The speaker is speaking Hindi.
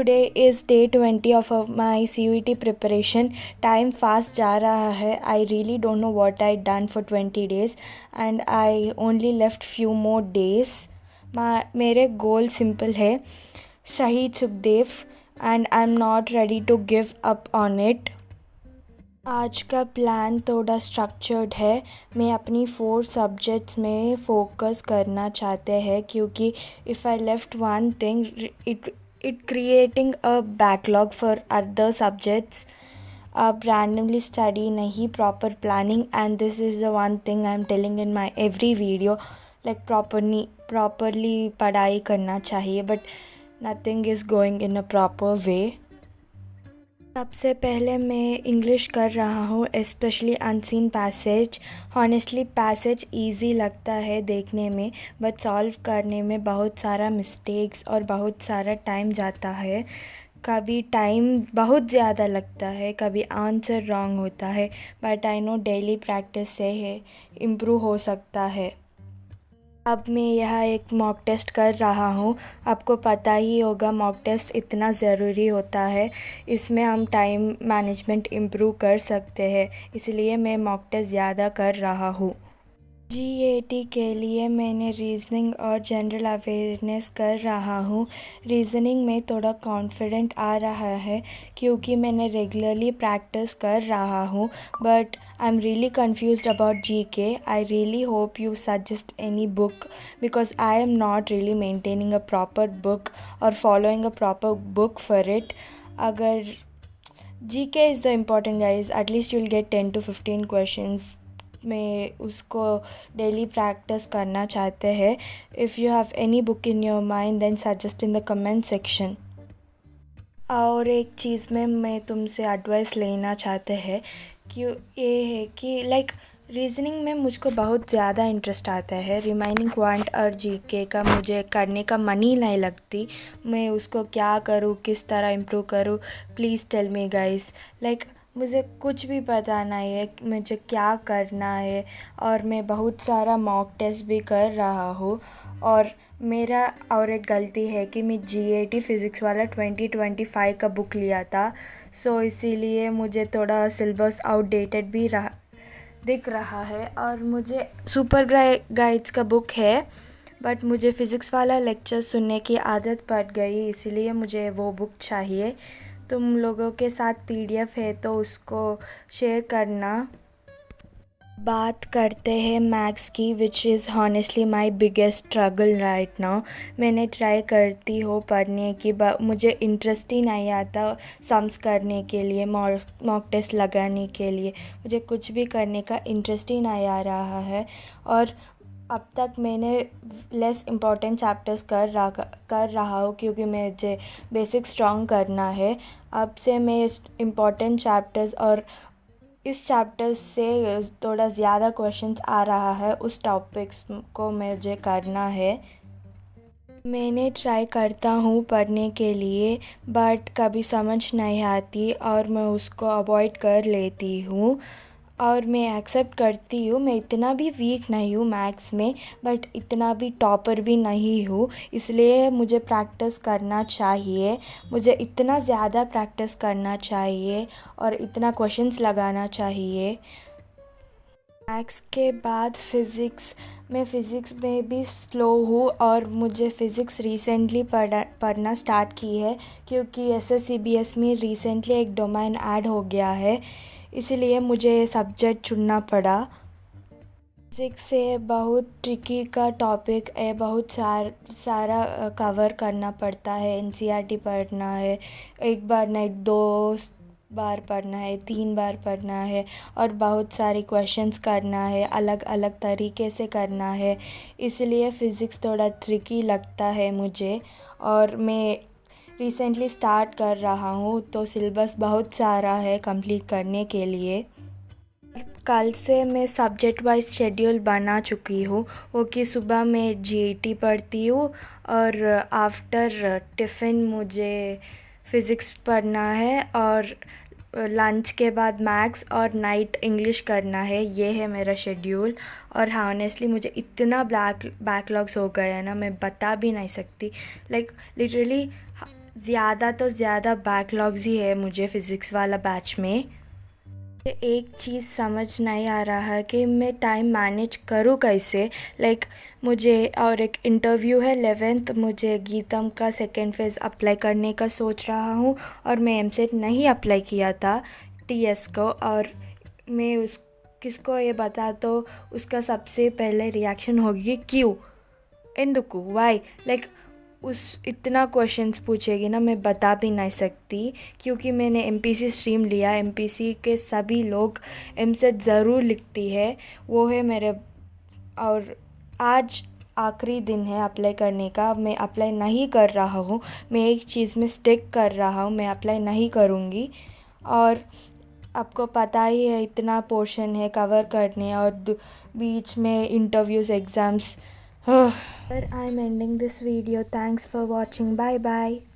today is day 20 of my CUET preparation. Time fast जा रहा है. I really don't know what I done for 20 days and I only left few more days. मेरे goal simple है, शहीद Sukhdev, and I'm not ready to give up on it. आज का प्लान थोड़ा स्ट्रक्चर्ड है. मैं अपनी 4 सब्जेक्ट्स में फ़ोकस करना चाहते हैं क्योंकि if I left one thing it creating a backlog for other subjects. अब randomly study नहीं, proper planning, and this is the one thing I'm telling in my every video, like properly पढ़ाई करना चाहिए, but nothing is going in a proper way. सबसे पहले मैं इंग्लिश कर रहा हूँ, specially unseen passage. Honestly passage easy लगता है देखने में, बट सॉल्व करने में बहुत सारा मिस्टेक्स और बहुत सारा टाइम जाता है. कभी टाइम बहुत ज़्यादा लगता है, कभी आंसर रॉन्ग होता है, but I know daily practice से है इम्प्रूव हो सकता है. अब मैं यहाँ एक मॉक टेस्ट कर रहा हूँ. आपको पता ही होगा मॉक टेस्ट इतना ज़रूरी होता है. इसमें हम टाइम मैनेजमेंट इम्प्रूव कर सकते हैं, इसलिए मैं मॉक टेस्ट ज़्यादा कर रहा हूँ. GAT के लिए मैंने रीज़निंग और जनरल अवेयरनेस कर रहा हूँ. रीज़निंग में थोड़ा कॉन्फिडेंट आ रहा है क्योंकि मैंने रेगुलरली प्रैक्टिस कर रहा हूँ, but I am really confused about GK. I really hope you suggest any book because I am not really maintaining a proper book और following a proper book for it. अगर GK is the important guys, at least you will get 10 to 15 questions. में उसको डेली प्रैक्टिस करना चाहते हैं. If you have any book in your mind then suggest in the comment section. और एक चीज़ में मैं तुमसे एडवाइस लेना चाहते हैं कि ये है कि रीज़निंग में मुझको बहुत ज़्यादा इंटरेस्ट आता है. रिमाइनिंग क्वांट और GK का मुझे करने का मन ही नहीं लगती. मैं उसको क्या करूँ, किस तरह इम्प्रूव करूँ, प्लीज़ टेल मी गाइस. मुझे कुछ भी पता नहीं है मुझे क्या करना है. और मैं बहुत सारा मॉक टेस्ट भी कर रहा हूँ. और मेरा और एक गलती है कि मैं GAT फ़िज़िक्स वाला 2025 का बुक लिया था, सो इसीलिए मुझे थोड़ा सिलेबस आउटडेटेड भी दिख रहा है. और मुझे सुपर गाइड्स का बुक है, बट मुझे फ़िज़िक्स वाला लेक्चर सुनने की आदत पड़ गई, इसीलिए मुझे वो बुक चाहिए. तुम लोगों के साथ PDF है तो उसको शेयर करना. बात करते हैं मैथ्स की, which is honestly my biggest struggle right now. मैंने ट्राई करती हो पढ़ने की, मुझे इंटरेस्ट ही नहीं आता सम्स करने के लिए, मॉक टेस्ट लगाने के लिए. मुझे कुछ भी करने का इंटरेस्ट ही नहीं आ रहा है. और अब तक मैंने लेस इम्पॉर्टेंट चैप्टर्स कर रहा हूँ क्योंकि मुझे बेसिक स्ट्रॉन्ग करना है. अब से मैं इम्पॉर्टेंट चैप्टर्स और इस चैप्टर से थोड़ा ज़्यादा क्वेश्चंस आ रहा है, उस टॉपिक्स को मुझे करना है. मैंने ट्राई करता हूँ पढ़ने के लिए, बट कभी समझ नहीं आती और मैं उसको अवॉइड कर लेती हूँ. और मैं एक्सेप्ट करती हूँ मैं इतना भी वीक नहीं हूँ मैथ्स में, बट इतना भी टॉपर भी नहीं हूँ. इसलिए मुझे प्रैक्टिस करना चाहिए. मुझे इतना ज़्यादा प्रैक्टिस करना चाहिए और इतना क्वेश्चंस लगाना चाहिए. मैथ्स के बाद फ़िज़िक्स में भी स्लो हूँ और मुझे फ़िज़िक्स रिसेंटली पढ़ना स्टार्ट की है क्योंकि SSCBS में रिसेंटली एक डोमेन ऐड हो गया है, इसलिए मुझे ये सब्जेक्ट चुनना पड़ा. फ़िज़िक्स से बहुत ट्रिकी का टॉपिक है, बहुत सारा कवर करना पड़ता है. NCERT पढ़ना है, एक बार नहीं 2 बार पढ़ना है, 3 बार पढ़ना है, और बहुत सारे क्वेश्चंस करना है, अलग अलग तरीके से करना है. इसलिए फ़िज़िक्स थोड़ा ट्रिकी लगता है मुझे. और मैं रिसेंटली स्टार्ट कर रहा हूँ तो सिलेबस बहुत सारा है कंप्लीट करने के लिए. कल से मैं सब्जेक्ट वाइज शेड्यूल बना चुकी हूँ. वो कि सुबह मैं GAT पढ़ती हूँ और आफ्टर टिफ़िन मुझे फ़िज़िक्स पढ़ना है और लंच के बाद मैथ्स और नाइट इंग्लिश करना है. ये है मेरा शेड्यूल. और हॉनेस्टली मुझे इतना बैकलॉग्स हो गया है ना, मैं बता भी नहीं सकती. लिटरली ज़्यादा तो ज़्यादा बैकलॉग्स ही है मुझे फ़िज़िक्स वाला बैच में। एक चीज़ समझ नहीं आ रहा है कि मैं टाइम मैनेज करूँ कैसे। लाइक मुझे और एक इंटरव्यू है 11th, मुझे गीतम का सेकेंड फेज़ अप्लाई करने का सोच रहा हूँ। और मैं एमसेट नहीं अप्लाई किया था टीएस को, और मैं उस किसको ये बता तो उसका सबसे पहले रिएक्शन होगी क्यों, ఎందుకు वाई। लाइक उस इतना क्वेश्चंस पूछेगी ना, मैं बता भी नहीं सकती, क्योंकि मैंने एमपीसी स्ट्रीम लिया। एमपीसी के सभी लोग एमसेट ज़रूर लिखती है, वो है मेरे। और आज आखिरी दिन है अप्लाई करने का। मैं अप्लाई नहीं कर रहा हूँ, मैं एक चीज़ में स्टिक कर रहा हूँ, मैं अप्लाई नहीं करूँगी। और आपको पता ही है इतना पोर्शन है कवर करने, और बीच में interviews exams. But I'm ending this video. Thanks for watching. Bye bye.